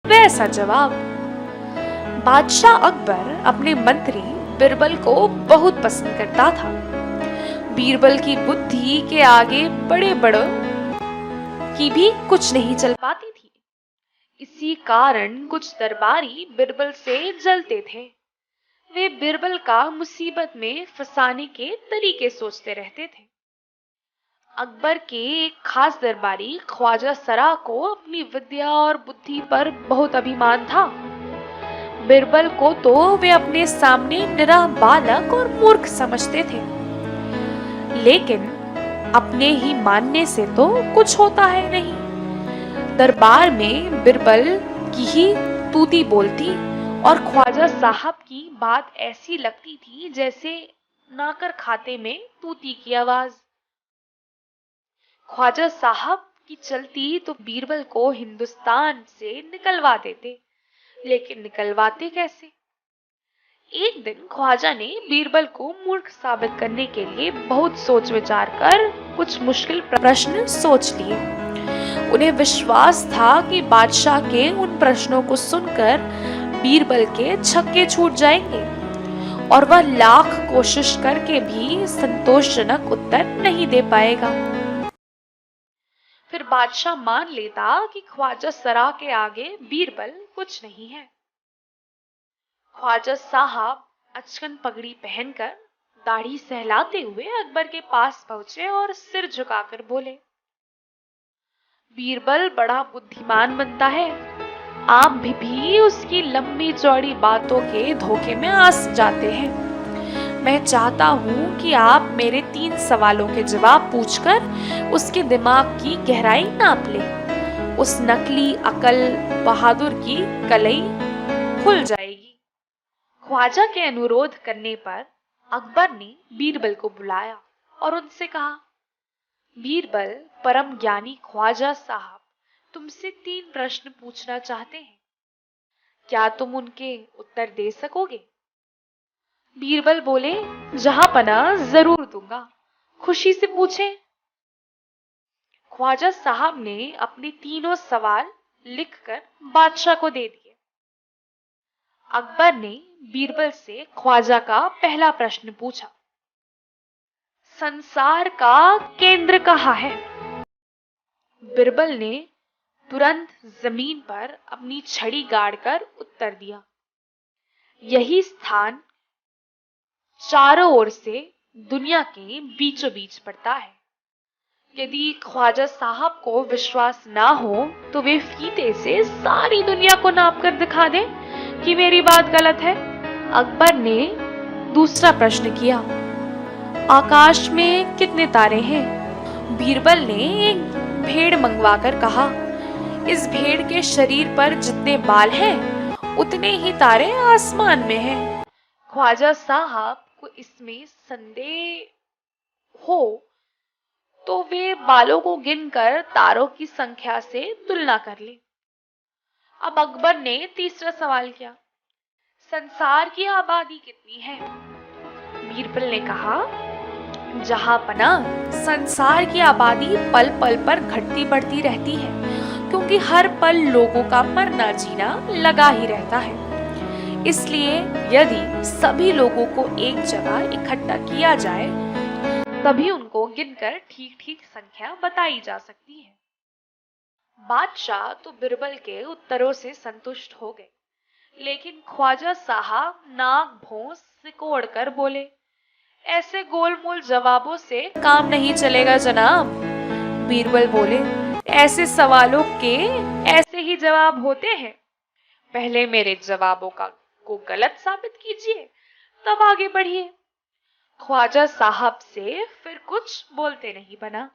वैसा जवाब। बादशाह अकबर अपने मंत्री बीरबल को बहुत पसंद करता था। बीरबल की बुद्धि के आगे बड़े बड़ों की भी कुछ नहीं चल पाती थी। इसी कारण कुछ दरबारी बीरबल से जलते थे। वे बीरबल का मुसीबत में फंसाने के तरीके सोचते रहते थे। अकबर के एक खास दरबारी ख्वाजा सरा को अपनी विद्या और बुद्धि पर बहुत अभिमान था। बीरबल को तो वे अपने सामने निरा बालक और मूर्ख समझते थे, लेकिन अपने ही मानने से तो कुछ होता है नहीं। दरबार में बीरबल की ही तूती बोलती और ख्वाजा साहब की बात ऐसी लगती थी जैसे नाकर खाते में तूती की आवाज। ख्वाजा साहब की चलती तो बीरबल को हिंदुस्तान से निकलवा देते, लेकिन निकलवाते कैसे? एक दिन ख्वाजा ने बीरबल को मूर्ख साबित करने के लिए बहुत सोच विचार कर कुछ मुश्किल प्रश्न सोच लिए। उन्हें विश्वास था कि बादशाह के उन प्रश्नों को सुनकर बीरबल के छक्के छूट जाएंगे और वह लाख कोशिश करके भी संतोषजनक उत्तर नहीं दे पाएगा। फिर बादशाह मान लेता कि ख्वाजा सरा के आगे बीरबल कुछ नहीं है। ख्वाजा साहब अचकन पगड़ी पहनकर दाढ़ी सहलाते हुए अकबर के पास पहुंचे और सिर झुकाकर बोले, बीरबल बड़ा बुद्धिमान बनता है, आप भी उसकी लंबी चौड़ी बातों के धोखे में आ जाते हैं। मैं चाहता हूं कि आप मेरे 3 सवालों के जवाब पूछकर उसके दिमाग की गहराई नाप लें। उस नकली अकल बहादुर की कलई खुल जाएगी। ख्वाजा के अनुरोध करने पर अकबर ने बीरबल को बुलाया और उनसे कहा, बीरबल, परम ज्ञानी ख्वाजा साहब तुमसे 3 प्रश्न पूछना चाहते हैं। क्या तुम उनके उत्तर दे सकोगे? बीरबल बोले, जहांपना जरूर दूंगा, खुशी से पूछें। ख्वाजा साहब ने अपने तीनों सवाल लिखकर बादशाह को दे दिए। अकबर ने बीरबल से ख्वाजा का पहला प्रश्न पूछा, संसार का केंद्र कहाँ है? बीरबल ने तुरंत जमीन पर अपनी छड़ी गाड़कर उत्तर दिया, यही स्थान चारों ओर से दुनिया के बीचों बीच पड़ता है। यदि ख्वाजा साहब को विश्वास ना हो तो वे फीते से सारी दुनिया को नाप कर दिखा दें कि मेरी बात गलत है। अकबर ने दूसरा प्रश्न किया, आकाश में कितने तारे हैं? बीरबल ने एक भेड़ मंगवाकर कहा, इस भेड़ के शरीर पर जितने बाल हैं उतने ही तारे आसमान में हैं। ख्वाजा साहब को इसमें संदेह हो तो वे बालों को गिनकर तारों की संख्या से तुलना कर ले। अब अकबर ने तीसरा सवाल किया, संसार की आबादी कितनी है? बीरबल ने कहा, जहांपना संसार की आबादी पल पल पर घटती बढ़ती रहती है, क्योंकि हर पल लोगों का मरना जीना लगा ही रहता है। इसलिए यदि सभी लोगों को एक जगह इकट्ठा किया जाए तभी उनको गिनकर ठीक ठीक संख्या बताई जा सकती है। बादशाह तो बीरबल के उत्तरों से संतुष्ट हो गए, लेकिन ख्वाजा साहब नाक भौं सिकोड़ कर बोले, ऐसे गोलमोल जवाबों से काम नहीं चलेगा जनाब। बीरबल बोले, ऐसे सवालों के ऐसे ही जवाब होते हैं। पहले मेरे जवाबों को गलत साबित कीजिए, तब आगे बढ़िए। ख्वाजा साहब से फिर कुछ बोलते नहीं बना।